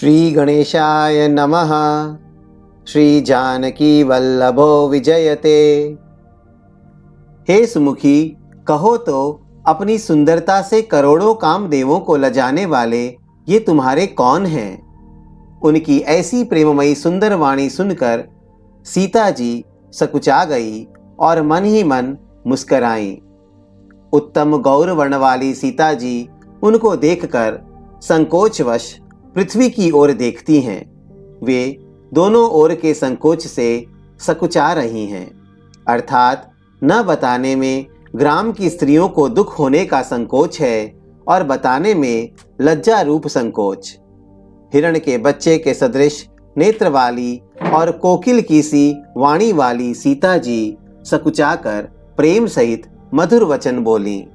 श्री गणेशाय नमः। श्री जानकी वल्लभो विजयते। हे सुमुखी, कहो तो अपनी सुंदरता से करोड़ों कामदेवों को लजाने वाले ये तुम्हारे कौन हैं? उनकी ऐसी प्रेममयी सुंदर वाणी सुनकर सीता जी सकुचा गई और मन ही मन मुस्कराईं। उत्तम गौर वर्ण वाली सीता जी उनको देखकर संकोचवश पृथ्वी की ओर देखती हैं। वे दोनों ओर के संकोच से सकुचा रही हैं, अर्थात न बताने में ग्राम की स्त्रियों को दुख होने का संकोच है और बताने में लज्जा रूप संकोच। हिरण के बच्चे के सदृश नेत्र वाली और कोकिल की सी वाणी वाली सीता जी सकुचाकर प्रेम सहित मधुर वचन बोली।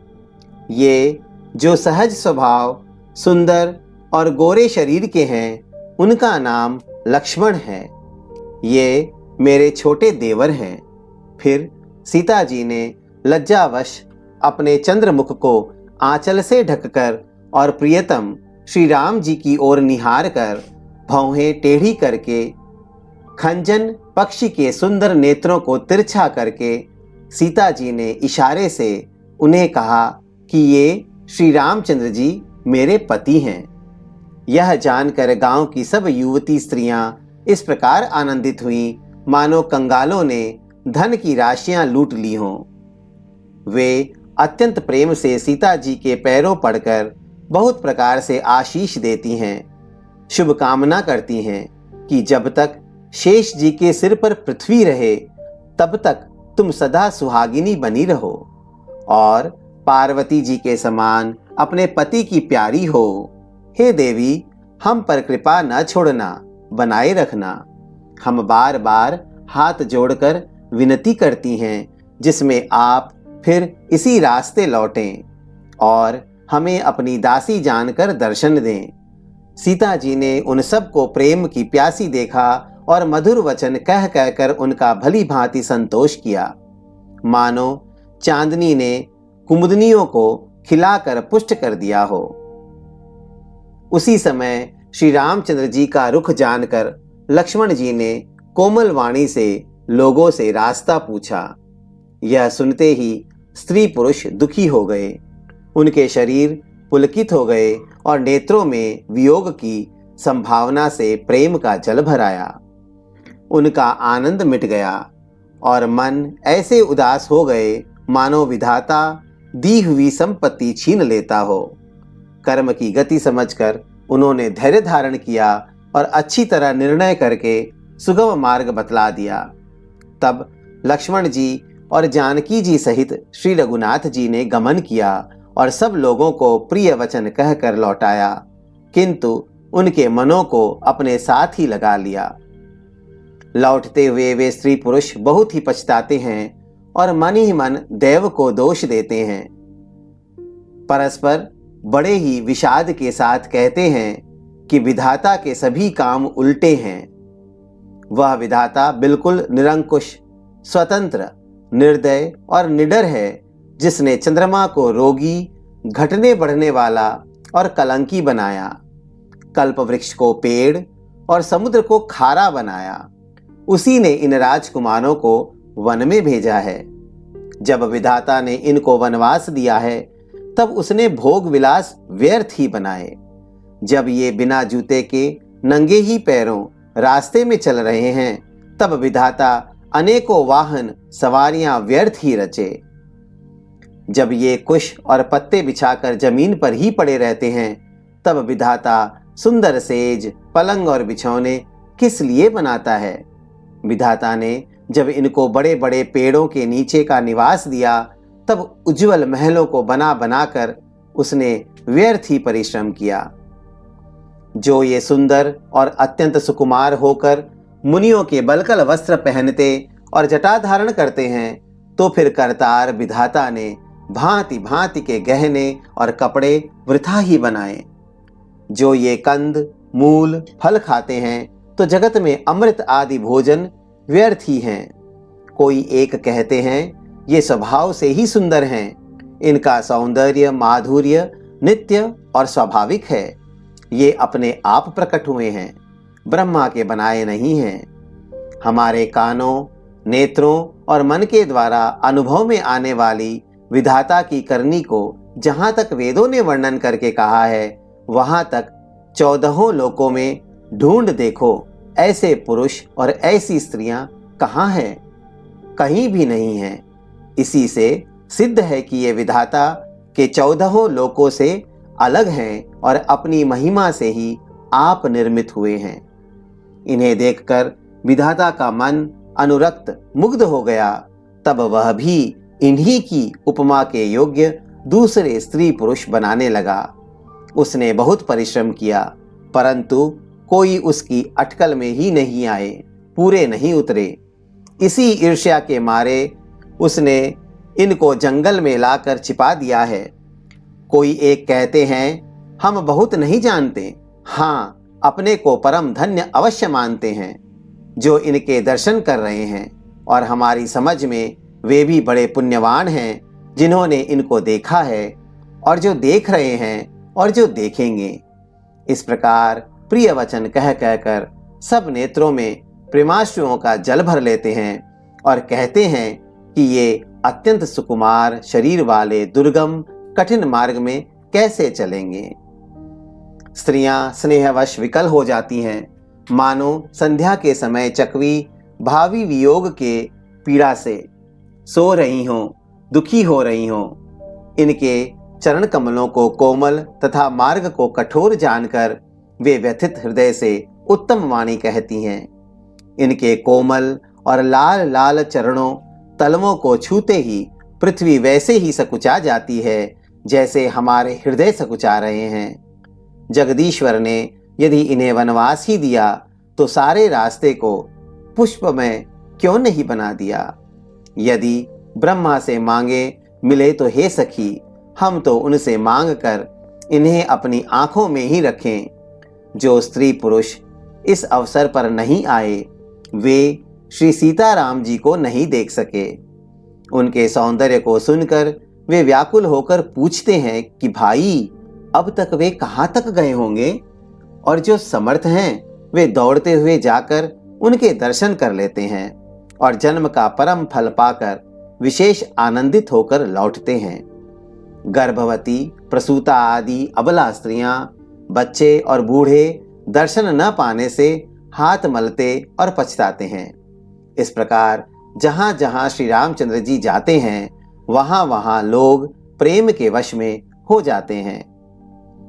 ये जो सहज स्वभाव, सुंदर और गोरे शरीर के हैं, उनका नाम लक्ष्मण है। ये मेरे छोटे देवर हैं। फिर सीता जी ने लज्जावश अपने चंद्रमुख को आंचल से ढककर और प्रियतम श्री राम जी की ओर निहार कर भौहें टेढ़ी करके खंजन पक्षी के सुंदर नेत्रों को तिरछा करके सीता जी ने इशारे से उन्हें कहा कि ये श्री रामचंद्र जी मेरे पति हैं। यह जानकर गांव की सब युवती स्त्रियां इस प्रकार आनंदित हुईं मानो कंगालों ने धन की राशियां लूट ली हों। वे अत्यंत प्रेम से सीता जी के पैरों पड़कर बहुत प्रकार से आशीष देती हैं, शुभकामना करती हैं कि जब तक शेष जी के सिर पर पृथ्वी रहे तब तक तुम सदा सुहागिनी बनी रहो और पार्वती जी के समान अपने पति की प्यारी हो। हे देवी, हम पर कृपा न छोड़ना, बनाए रखना। हम बार बार हाथ जोड़कर विनती करती हैं, जिसमें आप फिर इसी रास्ते लौटें और हमें अपनी दासी जानकर दर्शन दें। सीता जी ने उन सब को प्रेम की प्यासी देखा और मधुर वचन कह कहकर उनका भली भांति संतोष किया, मानो चांदनी ने कुमुदनियों को खिलाकर पुष्ट कर दिया हो। उसी समय श्री रामचंद्र जी का रुख जानकर लक्ष्मण जी ने कोमल वाणी से लोगों से रास्ता पूछा। यह सुनते ही स्त्री पुरुष दुखी हो गए। उनके शरीर पुलकित हो गए और नेत्रों में वियोग की संभावना से प्रेम का जल भर आया। उनका आनंद मिट गया और मन ऐसे उदास हो गए मानो विधाता दी हुई संपत्ति छीन लेता हो। कर्म की गति समझकर उन्होंने धैर्य धारण किया और अच्छी तरह निर्णय करके सुगम मार्ग बतला दिया। तब लक्ष्मण जी और जानकी जी सहित श्री रघुनाथ जी ने गमन किया और सब लोगों को प्रिय वचन कहकर लौटाया, किंतु उनके मनों को अपने साथ ही लगा लिया। लौटते हुए वे स्त्री पुरुष बहुत ही पछताते हैं और मन ही मन देव को दोष देते हैं। परस्पर बड़े ही विषाद के साथ कहते हैं कि विधाता के सभी काम उल्टे हैं। वह विधाता बिल्कुल निरंकुश, स्वतंत्र, निर्दय और निडर है, जिसने चंद्रमा को रोगी, घटने बढ़ने वाला और कलंकी बनाया, कल्प वृक्ष को पेड़ और समुद्र को खारा बनाया। उसी ने इन राजकुमारों को वन में भेजा है। जब विधाता ने इनको वनवास दिया है तब उसने भोग विलास व्यर्थ ही बनाए। जब ये बिना जूते के नंगे ही पैरों रास्ते में चल रहे हैं तब विधाता अनेकों वाहन सवारियां व्यर्थ ही रचे। जब ये कुश और पत्ते बिछाकर जमीन पर ही पड़े रहते हैं तब विधाता सुंदर सेज, पलंग और बिछौने किस लिए बनाता है? विधाता ने जब इनको बड़े बड़े पेड़ों के नीचे का निवास दिया तब उज्जवल महलों को बना बनाकर उसने व्यर्थ ही परिश्रम किया। जो ये सुंदर और अत्यंत सुकुमार होकर मुनियों के बलकल वस्त्र पहनते और जटा धारण करते हैं, तो फिर करतार विधाता ने भांति भांति के गहने और कपड़े वृथा ही बनाए। जो ये कंद मूल फल खाते हैं तो जगत में अमृत आदि भोजन व्यर्थ ही हैं। कोई एक कहते हैं ये स्वभाव से ही सुंदर हैं, इनका सौंदर्य माधुर्य नित्य और स्वाभाविक है। ये अपने आप प्रकट हुए हैं, ब्रह्मा के बनाए नहीं हैं। हमारे कानों, नेत्रों और मन के द्वारा अनुभव में आने वाली विधाता की करनी को जहां तक वेदों ने वर्णन करके कहा है, वहां तक 14 लोकों में ढूंढ देखो, ऐसे पुरुष और ऐसी स्त्रियां कहाँ हैं? कहीं भी नहीं हैं। इसी से सिद्ध है कि ये विधाता के 14 लोकों से अलग हैं और अपनी महिमा से ही आप निर्मित हुए हैं। इन्हें देखकर विधाता का मन अनुरक्त मुग्ध हो गया। तब वह भी इन्हीं की उपमा के योग्य दूसरे स्त्री पुरुष बनाने लगा। उसने बहुत परिश्रम किया, परंतु कोई उसकी अटकल में ही नहीं आए, पूरे नहीं उतरे। इसी ईर्ष्या के मारे उसने इनको जंगल में लाकर छिपा दिया है। कोई एक कहते हैं, हम बहुत नहीं जानते, हाँ अपने को परम धन्य अवश्य मानते हैं जो इनके दर्शन कर रहे हैं, और हमारी समझ में वे भी बड़े पुण्यवान हैं जिन्होंने इनको देखा है और जो देख रहे हैं और जो देखेंगे। इस प्रकार प्रिय वचन कह कहकर सब नेत्रों में प्रेमाश्रुओं का जल भर लेते हैं और कहते हैं कि ये अत्यंत सुकुमार शरीर वाले दुर्गम कठिन मार्ग में कैसे चलेंगे। स्त्रियां स्नेहवश विकल हो जाती हैं, मानो संध्या के समय चकवी भावी वियोग के पीड़ा से सो रही हों, दुखी हो रही हों। इनके चरण कमलों को कोमल तथा मार्ग को कठोर जानकर वे व्यथित हृदय से उत्तम वाणी कहती हैं। इनके कोमल और लाल लाल चरणों तलवों को छूते ही पृथ्वी वैसे ही सकुचा जाती है जैसे हमारे हृदय सकुचा रहे हैं। जगदीश्वर ने यदि इन्हें वनवास ही दिया तो सारे रास्ते को पुष्पमय क्यों नहीं बना दिया। यदि ब्रह्मा से मांगे मिले तो हे सखी, हम तो उनसे मांग कर इन्हें अपनी आंखों में ही रखें। जो स्त्री पुरुष इस अवसर पर नहीं आए वे श्री सीताराम जी को नहीं देख सके। उनके सौंदर्य को सुनकर वे व्याकुल होकर पूछते हैं कि भाई अब तक वे कहाँ तक गए होंगे, और जो समर्थ हैं वे दौड़ते हुए जाकर उनके दर्शन कर लेते हैं और जन्म का परम फल पाकर विशेष आनंदित होकर लौटते हैं। गर्भवती, प्रसूता आदि अबला स्त्रियां, बच्चे और बूढ़े दर्शन न पाने से हाथ मलते और पछताते हैं। इस प्रकार जहां जहां श्री रामचंद्र जी जाते हैं वहां वहां लोग प्रेम के वश में हो जाते हैं।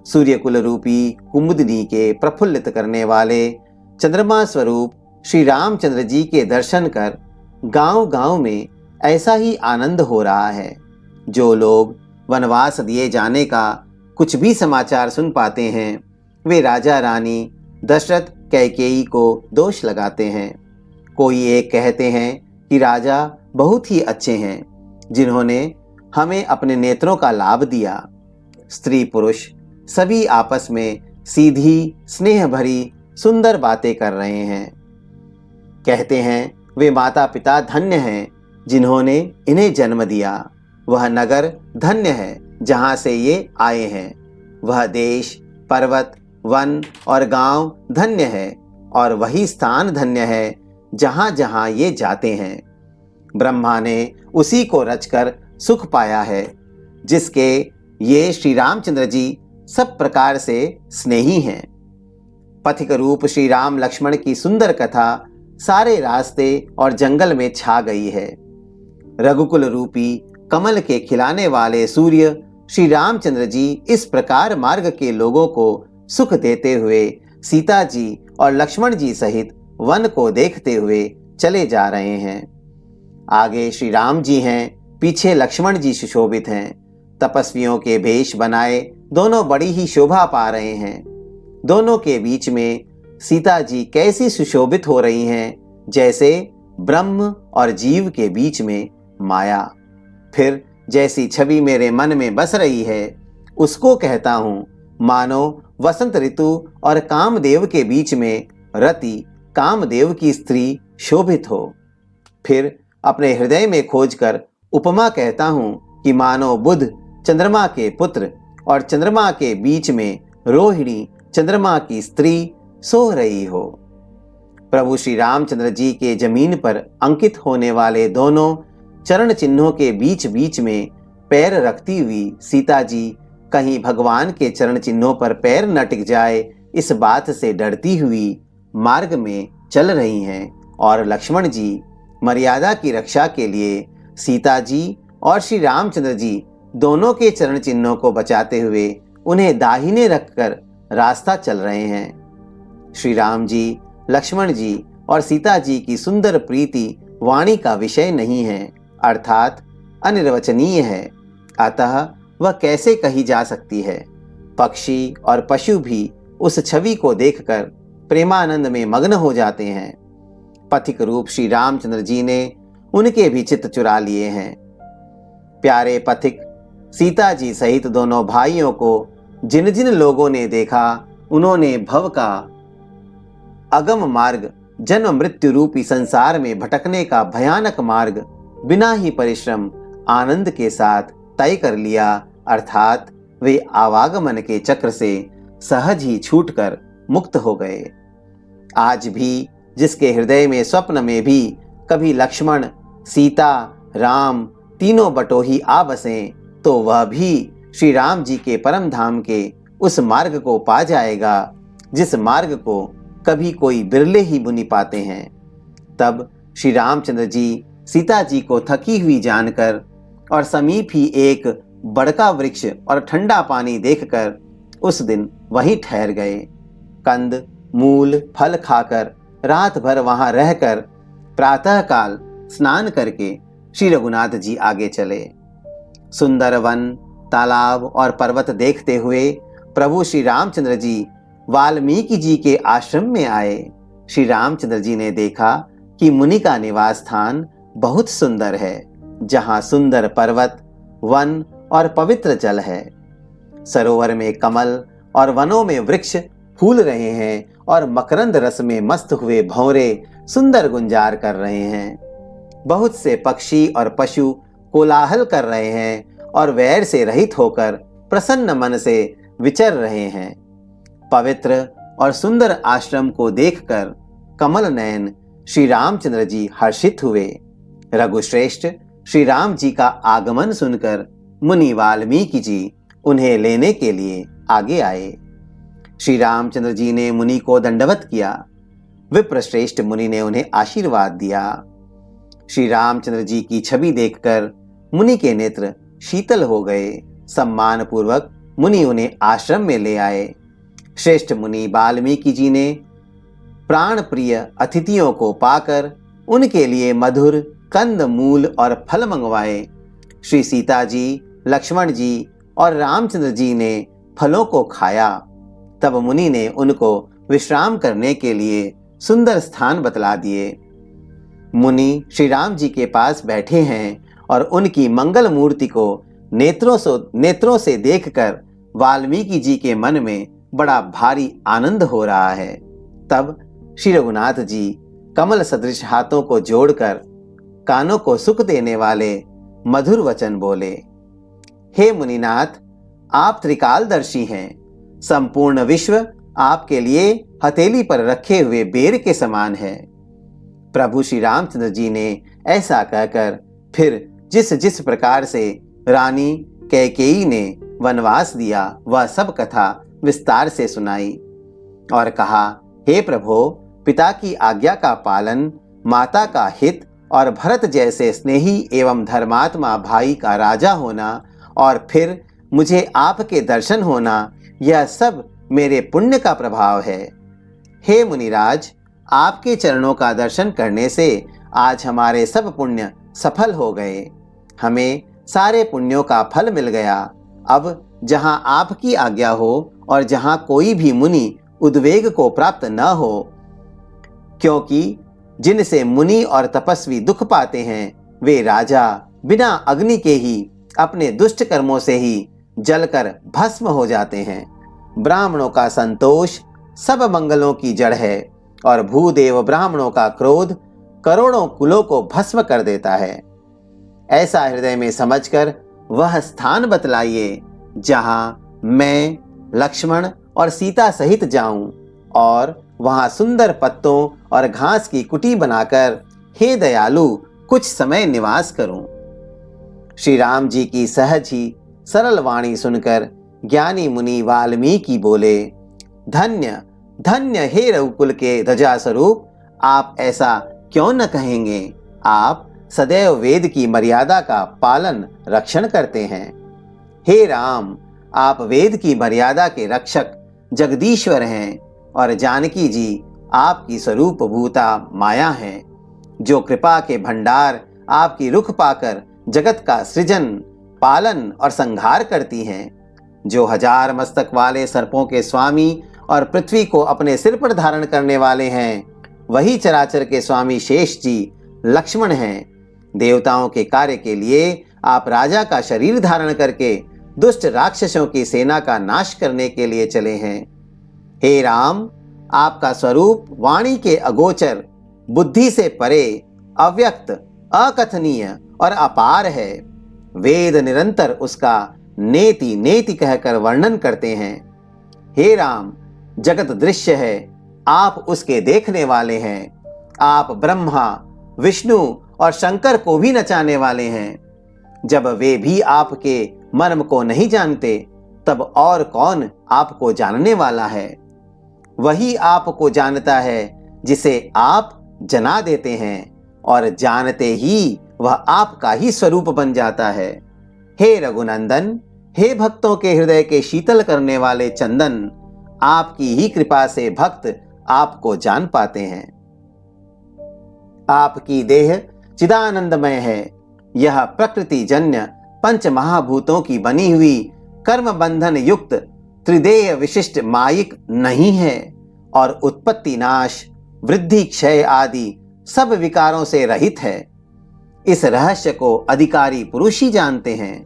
सूर्यकुल रूपी कुमुदनी के प्रफुल्लित करने वाले चंद्रमा स्वरूप श्री रामचंद्र जी के दर्शन कर गांव गांव में ऐसा ही आनंद हो रहा है। जो लोग वनवास दिए जाने का कुछ भी समाचार सुन पाते हैं वे राजा रानी दशरथ कैकेयी को दोष लगाते हैं। कोई एक कहते हैं कि राजा बहुत ही अच्छे हैं जिन्होंने हमें अपने नेत्रों का लाभ दिया। स्त्री पुरुष सभी आपस में सीधी स्नेह भरी सुंदर बातें कर रहे हैं। कहते हैं वे माता पिता धन्य हैं जिन्होंने इन्हें जन्म दिया। वह नगर धन्य है जहां से ये आए हैं। वह देश, पर्वत, वन और गांव धन्य है, और वही स्थान धन्य है जहां जहां ये जाते हैं। ब्रह्मा ने उसी को रचकर सुख पाया है जिसके ये श्री रामचंद्र जी सब प्रकार से स्नेही हैं। पथिक रूप श्री राम लक्ष्मण की सुंदर कथा सारे रास्ते और जंगल में छा गई है। रघुकुल रूपी कमल के खिलाने वाले सूर्य श्री रामचंद्र जी इस प्रकार मार्ग के लोगों को सुख देते हुए सीता जी और लक्ष्मण जी सहित वन को देखते हुए चले जा रहे हैं। आगे श्री राम जी हैं, पीछे लक्ष्मण जी सुशोभित हैं। तपस्वियों के भेष बनाए दोनों बड़ी ही शोभा पा रहे हैं। दोनों के बीच में सीता जी कैसी सुशोभित हो रही हैं जैसे ब्रह्म और जीव के बीच में माया। फिर जैसी छवि मेरे मन में बस रही है उसको कहता हूँ, मानो वसंत ऋतु और कामदेव के बीच में रति कामदेव की स्त्री शोभित हो। फिर अपने हृदय में खोजकर उपमा कहता हूँ कि मानो बुध चंद्रमा के पुत्र और चंद्रमा के बीच में रोहिणी चंद्रमा की स्त्री सो रही हो। प्रभु श्री रामचंद्र जी के जमीन पर अंकित होने वाले दोनों चरण चिन्हों के बीच बीच में पैर रखती हुई सीता जी कहीं भगवान के चरण चिन्हों पर पैर न टिक जाए इस बात से डरती हुई मार्ग में चल रही हैं और लक्ष्मण जी मर्यादा की रक्षा के लिए सीता जी और श्री रामचंद्र जी दोनों के चरण चिन्हों को बचाते हुए उन्हें दाहिने रखकर रास्ता चल रहे हैं। श्री राम जी, लक्ष्मण जी और सीता जी की सुंदर प्रीति वाणी का विषय नहीं है, अर्थात अनिर्वचनीय है, अतः वह कैसे कही जा सकती है। पक्षी और पशु भी उस छवि को देखकर प्रेमानंद में मग्न हो जाते हैं। पथिक रूप श्री रामचंद्र जी ने उनके भी चित्त चुरा लिए हैं। प्यारे पथिक, सीता जी सहित दोनों भाइयों को जिन जिन लोगों ने देखा उन्होंने भव का अगम मार्ग, जन्म मृत्यु रूपी संसार में भटकने का भयानक मार्ग बिना ही परिश्रम आनंद के साथ तय कर लिया, अर्थात वे आवागमन के चक्र से सहज ही छूटकर मुक्त हो गए। आज भी जिसके हृदय में स्वप्न में भी कभी लक्ष्मण, सीता, राम तीनों बटोही आ बसें तो वह भी श्री राम जी के परम धाम के उस मार्ग को पा जाएगा जिस मार्ग को कभी कोई बिरले ही बुनी पाते हैं। तब श्री रामचंद्र जी सीता जी को थकी हुई जानकर और समीप ही एक बड़का वृक्ष और ठंडा पानी देखकर उस दिन वहीं ठहर गए। कंद मूल फल खाकर रात भर वहां रहकर प्रातःकाल स्नान करके श्री रघुनाथ जी आगे चले। सुंदर वन, तालाब और पर्वत देखते हुए प्रभु श्री रामचंद्र जी वाल्मीकि जी के आश्रम में आए। श्री रामचंद्र जी ने देखा कि मुनि का निवास स्थान बहुत सुंदर है, जहां सुंदर पर्वत, वन और पवित्र जल है। सरोवर में कमल और वनों में वृक्ष फूल रहे हैं और मकरंद रस में मस्त हुए भंवरे सुंदर गुंजार कर रहे हैं। बहुत से पक्षी और पशु कोलाहल कर रहे हैं और वैर से रहित होकर प्रसन्न मन से विचर रहे हैं। पवित्र और सुंदर आश्रम को देखकर कमल नयन श्री रामचंद्र जी हर्षित हुए। रघुश्रेष्ठ श्री राम जी का आगमन सुनकर मुनि वाल्मीकि जी उन्हें लेने के लिए आगे आए। श्री रामचंद्र जी ने मुनि को दंडवत किया। विप्रश्रेष्ठ मुनि ने उन्हें आशीर्वाद दिया। श्री रामचंद्र जी की छवि देखकर मुनि के नेत्र शीतल हो गए। सम्मान पूर्वक मुनि उन्हें आश्रम में ले आए। श्रेष्ठ मुनि वाल्मीकि जी ने प्राण प्रिय अतिथियों को पाकर उनके लिए मधुर कंद मूल और फल मंगवाए। श्री सीता जी, लक्ष्मण जी और रामचंद्र जी ने फलों को खाया। तब मुनि ने उनको विश्राम करने के लिए सुंदर स्थान बतला दिए। मुनि श्री राम जी के पास बैठे हैं और उनकी मंगल मूर्ति को नेत्रों से देखकर वाल्मीकि जी के मन में बड़ा भारी आनंद हो रहा है। तब श्री रघुनाथ जी कमल सदृश हाथों को जोड़कर कानों को सुख देने वाले मधुर वचन बोले। हे मुनिनाथ, आप त्रिकालदर्शी हैं। संपूर्ण विश्व आपके लिए हथेली पर रखे हुए बेर के समान है। प्रभु श्री रामचंद्र जी ने ऐसा कहकर फिर जिस जिस प्रकार से रानी कैकेयी ने वनवास दिया वह सब कथा विस्तार से सुनाई और कहा, हे प्रभो, पिता की आज्ञा का पालन, माता का हित और भरत जैसे स्नेही एवं धर्मात्मा भाई का राजा होना और फिर मुझे आपके दर्शन होना, यह सब मेरे पुण्य का प्रभाव है। हे मुनिराज, आपके चरणों का दर्शन करने से आज हमारे सब पुण्य सफल हो गए। हमें सारे पुण्यों का फल मिल गया। अब जहां आपकी आज्ञा हो और जहां कोई भी मुनि उद्वेग को प्राप्त न हो, क्योंकि जिनसे मुनि और तपस्वी दुख पाते हैं वे राजा बिना अग्नि के ही अपने दुष्ट कर्मों से ही जलकर भस्म हो जाते हैं। ब्राह्मणों का संतोष सब मंगलों की जड़ है और भूदेव ब्राह्मणों का क्रोध करोड़ों कुलों को भस्म कर देता है। ऐसा हृदय में समझकर वह स्थान बतलाइए जहां मैं, लक्ष्मण और सीता सहित जाऊं और वहां सुंदर पत्तों और घास की कुटी बनाकर हे दयालु कुछ समय निवास करूं। श्री राम जी की सहज ही सरल वाणी सुनकर ज्ञानी मुनि वाल्मीकि बोले, धन्य धन्य हे रघुकुल के ध्वजा स्वरूप, आप ऐसा क्यों न कहेंगे। आप सदैव वेद की मर्यादा का पालन रक्षण करते हैं। हे राम, आप वेद की मर्यादा के रक्षक जगदीश्वर हैं और जानकी जी आपकी स्वरूप भूता माया हैं, जो कृपा के भंडार आपकी रुख पाकर जगत का सृजन, पालन और संहार करती हैं, जो 1000 मस्तक वाले सर्पों के स्वामी और पृथ्वी को अपने सिर पर धारण करने वाले हैं, वही चराचर के स्वामी शेष जी लक्ष्मण हैं। देवताओं के कार्य के लिए आप राजा का शरीर धारण करके दुष्ट राक्षसों की सेना का नाश करने के लिए चले हैं। हे राम, आपका स्वरूप वाणी के अगोचर, बुद्धि से परे, अव्यक्त, अकथनीय और अपार है। वेद निरंतर उसका नेति नेति कहकर वर्णन करते हैं। हे राम, जगत दृश्य है, आप उसके देखने वाले हैं। आप ब्रह्मा, विष्णु और शंकर को भी नचाने वाले हैं। जब वे भी आपके मर्म को नहीं जानते, तब और कौन आपको जानने वाला है। वही आपको जानता है जिसे आप जना देते हैं, और जानते ही वह आपका ही स्वरूप बन जाता है। हे रघुनंदन, हे भक्तों के हृदय के शीतल करने वाले चंदन, आपकी ही कृपा से भक्त आपको जान पाते हैं। आपकी देह चिदानंदमय है। यह प्रकृति जन्य पंच महाभूतों की बनी हुई कर्म बंधन युक्त त्रिदेय विशिष्ट मायिक नहीं है, और उत्पत्ति नाश, वृद्धि क्षय आदि सब विकारों से रहित है। इस रहस्य को अधिकारी पुरुष ही जानते हैं।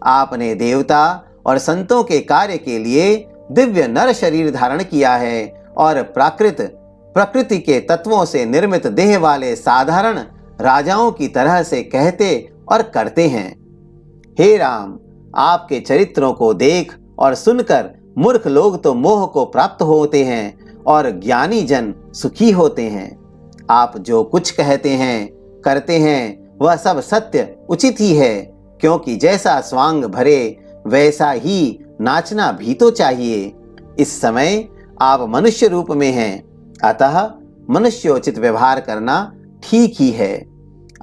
आपने देवता और संतों के कार्य के लिए दिव्य नर शरीर धारण किया है, और प्रकृति के तत्वों से निर्मित देह वाले साधारण राजाओं की तरह से कहते और करते हैं। हे राम, आपके चरित्रों को देख और सुनकर मूर्ख लोग तो मोह को प्राप्त होते हैं, और ज्ञानी जन सुखी होते हैं। आप जो कुछ कहते हैं, करते हैं, वह सब सत्य उचित ही है, क्योंकि जैसा स्वांग भरे वैसा ही नाचना भी तो चाहिए। इस समय आप मनुष्य रूप में हैं, अतः मनुष्योचित व्यवहार करना ठीक ही है।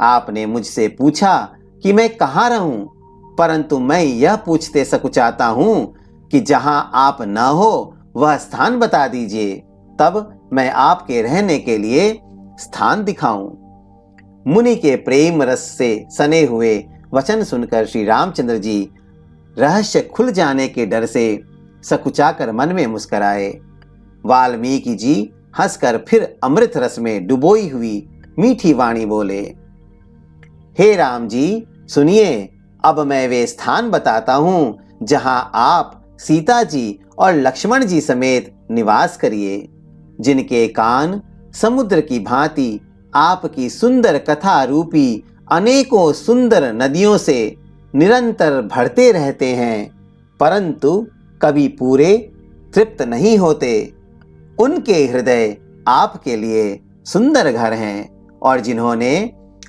आपने मुझसे पूछा कि मैं कहाँ रहूं, परंतु मैं यह पूछते सकुचाता हूं कि जहां आप न हो वह स्थान बता दीजिए, तब मैं आपके रहने के लिए स्थान दिखाऊं। मुनि के प्रेम रस से सने हुए वचन सुनकर श्री रामचंद्र जी रहस्य खुल जाने के डर से सकुचाकर मन में मुस्कुराए। वाल्मीकि जी हंसकर फिर अमृत रस में डुबोई हुई मीठी वाणी बोले, हे राम जी सुनिए, अब मैं वे स्थान बताता हूं जहां आप सीता जी और लक्ष्मण जी समेत निवास करिए, जिनके कान समुद्र की भांति आपकी सुंदर कथा रूपी अनेकों सुंदर नदियों से निरंतर भरते रहते हैं, परंतु कभी पूरे तृप्त नहीं होते। उनके हृदय आपके लिए सुंदर घर हैं, और जिन्होंने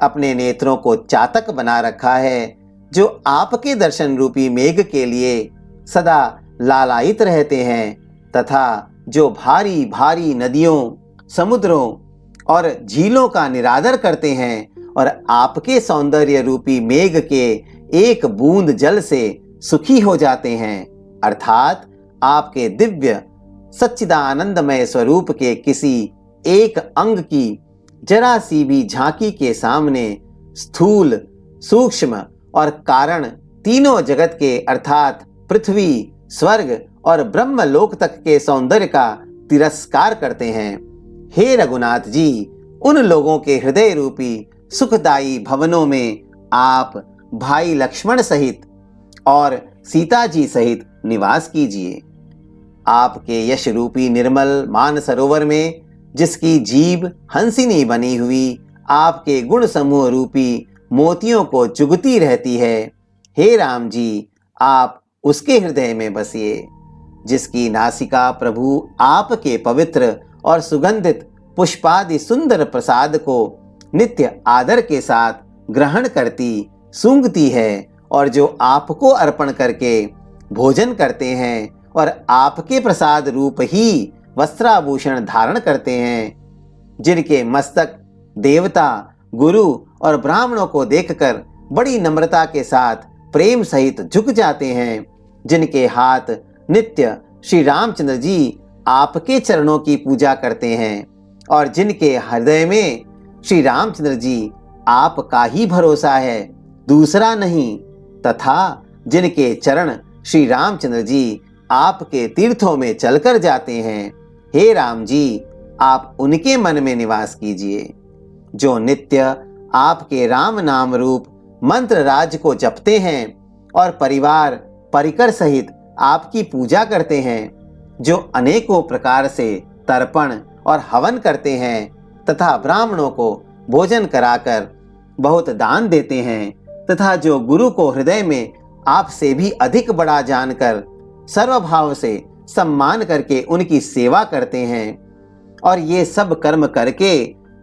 अपने नेत्रों को चातक बना रखा है, जो आपके दर्शन रूपी मेघ के लिए सदा लालायित रहते हैं, तथा जो भारी भारी नदियों, समुद्रों और झीलों का निरादर करते हैं, और आपके सौंदर्य रूपी मेघ के एक बूंद जल से सुखी हो जाते हैं, अर्थात आपके दिव्य सच्चिदानंदमय स्वरूप के किसी एक अंग की जरा सी भी झांकी के सामने स्थूल, सूक्ष्म और कारण तीनों जगत के अर्थात पृथ्वी, स्वर्ग और ब्रह्मलोक तक के सौंदर्य का तिरस्कार करते हैं। हे रघुनाथ जी, उन लोगों के हृदय रूपी सुखदायी भवनों में आप भाई लक्ष्मण सहित और सीता जी सहित निवास कीजिए। आपके यश रूपी निर्मल मान सरोवर में जिसकी जीभ हंसिनी बनी हुई आपके गुण समूह रूपी मोतियों को चुगती रहती है, हे राम जी, आप उसके हृदय में बसिए। जिसकी नासिका प्रभु आपके पवित्र और सुगंधित पुष्पादि सुंदर प्रसाद को नित्य आदर के साथ ग्रहण करती सूंघती है, और जो आपको अर्पण करके भोजन करते हैं और आपके प्रसाद रूप ही वस्त्राभूषण धारण करते हैं, जिनके मस्तक देवता, गुरु और ब्राह्मणों को देखकर बड़ी नम्रता के साथ प्रेम सहित झुक जाते हैं, जिनके हाथ नित्य श्री रामचंद्र जी आपके चरणों की पूजा करते हैं, और जिनके हृदय में श्री रामचंद्र जी आपका ही भरोसा है, दूसरा नहीं, तथा जिनके चरण श्री रामचंद्र जी आपके तीर्थों में चलकर जाते हैं, हे राम जी, आप उनके मन में निवास कीजिए। जो नित्य आपके राम नाम रूप मंत्र राज को जपते हैं और परिवार परिकर सहित आपकी पूजा करते हैं, जो अनेकों प्रकार से तर्पण और हवन करते हैं तथा ब्राह्मणों को भोजन कराकर बहुत दान देते हैं, तथा जो गुरु को हृदय में आपसे भी अधिक बड़ा जानकर सर्वभाव से सम्मान करके उनकी सेवा करते हैं, और ये सब कर्म करके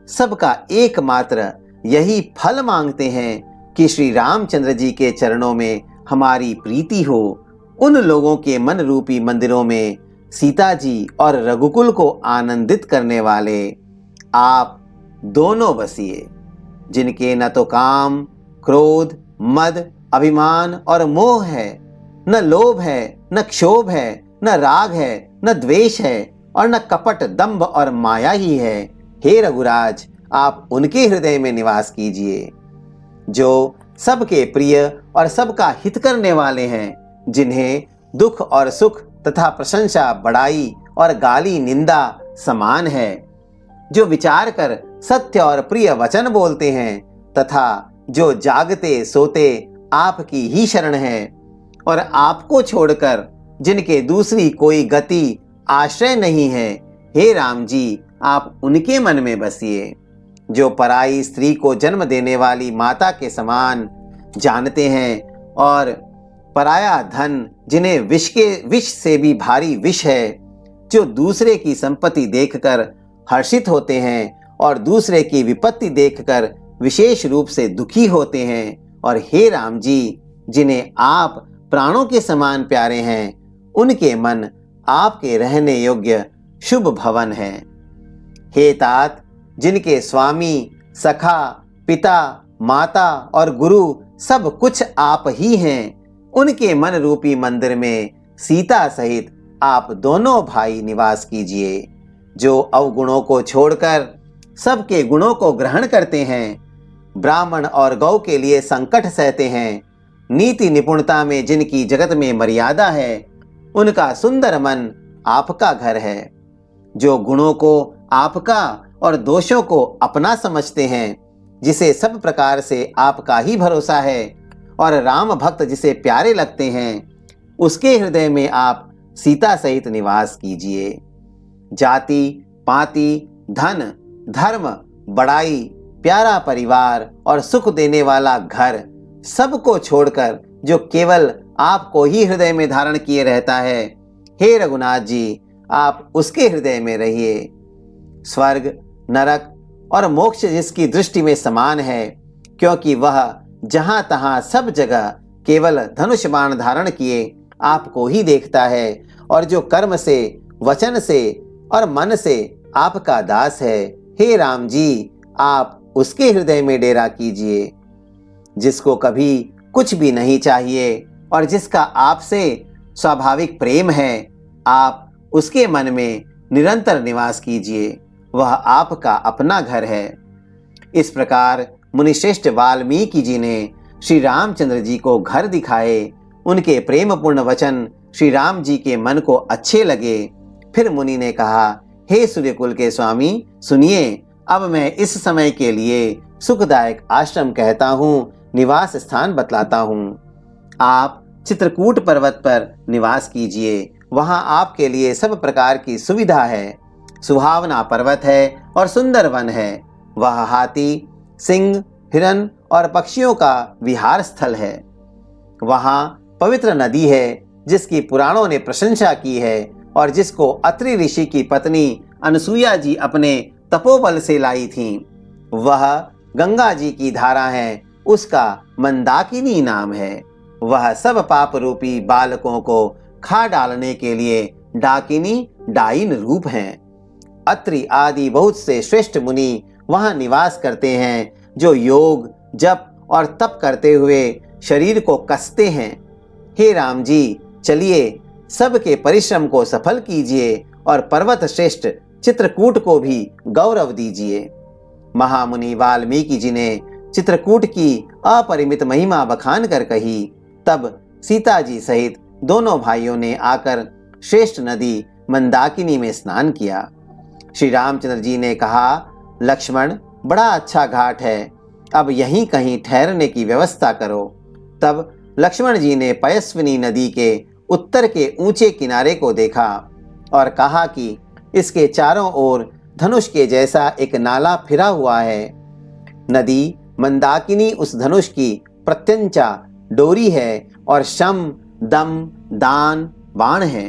सबका एकमात्र यही फल मांगते हैं कि श्री रामचंद्र जी के चरणों में हमारी प्रीति हो, उन लोगों के मन रूपी मंदिरों में सीता जी और रघुकुल को आनंदित करने वाले आप दोनों बसिए, जिनके न तो काम, क्रोध, मद, अभिमान और मोह है, न लोभ है, न क्षोभ है, न राग है, न द्वेष है, और न कपट, दंभ और माया ही है। हे रघुराज, आप उनके हृदय में निवास कीजिए, जो सबके प्रिय और सबका हित करने वाले हैं, जिन्हें दुख और सुख तथा प्रशंसा, बड़ाई और गाली निंदा समान है, जो विचार कर सत्य और प्रिय वचन बोलते हैं, तथा जो जागते सोते आपकी ही शरण है, और आपको छोड़कर जिनके दूसरी कोई गति आश्रय नहीं है, हे राम जी, आप उनके मन में बसिए। जो पराई स्त्री को जन्म देने वाली माता के समान जानते हैं, और पराया धन जिन्हें विष से भी भारी विष है, जो दूसरे की संपत्ति देखकर हर्षित होते हैं और दूसरे की विपत्ति देखकर विशेष रूप से दुखी होते हैं, और हे राम जी, जिन्हें आप प्राणों के समान प्यारे हैं, उनके मन आपके रहने योग्य शुभ भवन है। हे तात, जिनके स्वामी, सखा, पिता, माता और गुरु सब कुछ आप ही हैं, उनके मन रूपी मंदिर में सीता सहित आप दोनों भाई निवास कीजिए। जो अवगुणों को छोड़कर सबके गुणों को ग्रहण करते हैं, ब्राह्मण और गौ के लिए संकट सहते हैं, नीति निपुणता में जिनकी जगत में मर्यादा है, उनका सुंदर मन आपका घर है। जो गुणों को आपका और दोषों को अपना समझते हैं, जिसे सब प्रकार से आपका ही भरोसा है, और राम भक्त जिसे प्यारे लगते हैं, उसके हृदय में आप सीता सहित निवास कीजिए। जाति, पाति, धन, धर्म, बड़ाई, प्यारा परिवार और सुख देने वाला घर सबको छोड़कर जो केवल आपको ही हृदय में धारण किए रहता है, हे रघुनाथ जी, आप उसके हृदय में रहिए। स्वर्ग, नरक और मोक्ष जिसकी दृष्टि में समान है, क्योंकि वह जहां तहां सब जगह केवल धनुष बाण धारण किए आपको ही देखता है, और जो कर्म से, वचन से और मन से आपका दास है, हे राम जी, आप उसके हृदय में डेरा कीजिए। जिसको कभी कुछ भी नहीं चाहिए और जिसका आपसे स्वाभाविक प्रेम है, आप उसके मन में निरंतर निवास कीजिए, वह आपका अपना घर है। इस प्रकार मुनिश्रेष्ठ वाल्मीकि जी ने श्री रामचंद्र जी को घर दिखाए। उनके प्रेमपूर्ण वचन श्री राम जी के मन को अच्छे लगे। फिर मुनि ने कहा, हे सूर्यकुल के स्वामी, सुनिए, अब मैं इस समय के लिए सुखदायक आश्रम कहता हूँ, निवास स्थान बतलाता हूँ। आप चित्रकूट पर्वत पर निवास कीजिए, वहाँ आपके लिए सब प्रकार की सुविधा है। सुहावना पर्वत है और सुंदर वन है। वह हाथी, सिंह, हिरन और पक्षियों का विहार स्थल है। वहाँ पवित्र नदी है, जिसकी पुराणों ने प्रशंसा की है और जिसको अत्रि ऋषि की पत्नी अनसुईया जी अपने तपोबल से लाई थीं। वह गंगा जी की धारा है, उसका मंदाकिनी नाम है। वह सब पाप रूपी बालकों को खा डालने के लिए डाकिनी डाइन रूप हैं। अत्रि आदि बहुत से श्रेष्ठ मुनि वहां निवास करते हैं, जो योग जप और तप करते हुए शरीर को कसते हैं। हे राम जी, चलिए सबके परिश्रम को सफल कीजिए और पर्वत श्रेष्ठ चित्रकूट को भी गौरव दीजिए। महामुनि वाल्मीकि जी ने चित्रकूट की अपरिमित महिमा बखान कर कही। तब सीता जी सहित दोनों भाइयों ने आकर श्रेष्ठ नदी मंदाकिनी में स्नान किया। श्री रामचंद्र जी ने कहा, लक्ष्मण, बड़ा अच्छा घाट है, अब यहीं कहीं ठहरने की व्यवस्था करो। तब लक्ष्मण जी ने पयस्विनी नदी के उत्तर के ऊंचे किनारे को देखा और कहा कि इसके चारों ओर धनुष के जैसा एक नाला फिरा हुआ है। नदी मंदाकिनी उस धनुष की प्रत्यंचा डोरी है और शम, दम, दान, बाण है।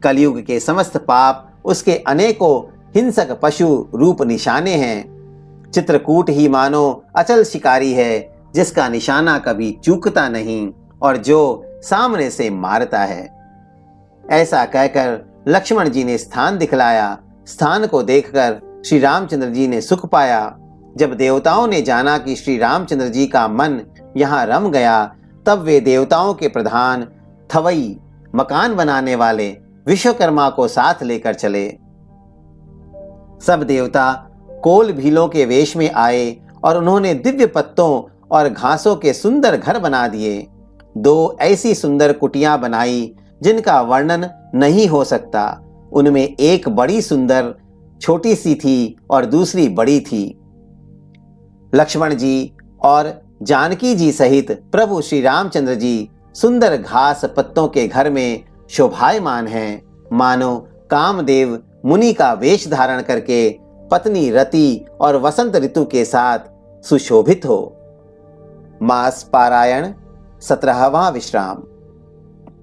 कलयुग के समस्त पाप उसके अनेकों हिंसक पशु रूप निशाने हैं। चित्रकूट ही मानो अचल शिकारी है, जिसका निशाना कभी चूकता नहीं और जो सामने से मारता है। ऐसा कहकर लक्ष्मण जी ने स्थान दिखलाया। स्थान को देखकर श्री रामचंद्र जी ने सुख पाया। जब देवताओं ने जाना कि श्री रामचंद्र जी का मन यहाँ रम गया, तब वे देवताओं के प्रधान थवई, मकान बनाने वाले विश्वकर्मा को साथ लेकर चले। सब देवता कोल भीलों के वेश में आए और उन्होंने दिव्य पत्तों और घासों के सुंदर घर बना दिए। 2 ऐसी सुंदर कुटियां बनाई जिनका वर्णन नहीं हो सकता। उनमें एक बड़ी सुंदर छोटी सी थी और दूसरी बड़ी थी। लक्ष्मण जी और जानकी जी सहित प्रभु श्री रामचंद्र जी सुंदर घास पत्तों के घर में शोभायमान हैं, मानो कामदेव मुनि का वेश धारण करके पत्नी रति और वसंत ऋतु के साथ सुशोभित हो। मास पारायण 17वां विश्राम।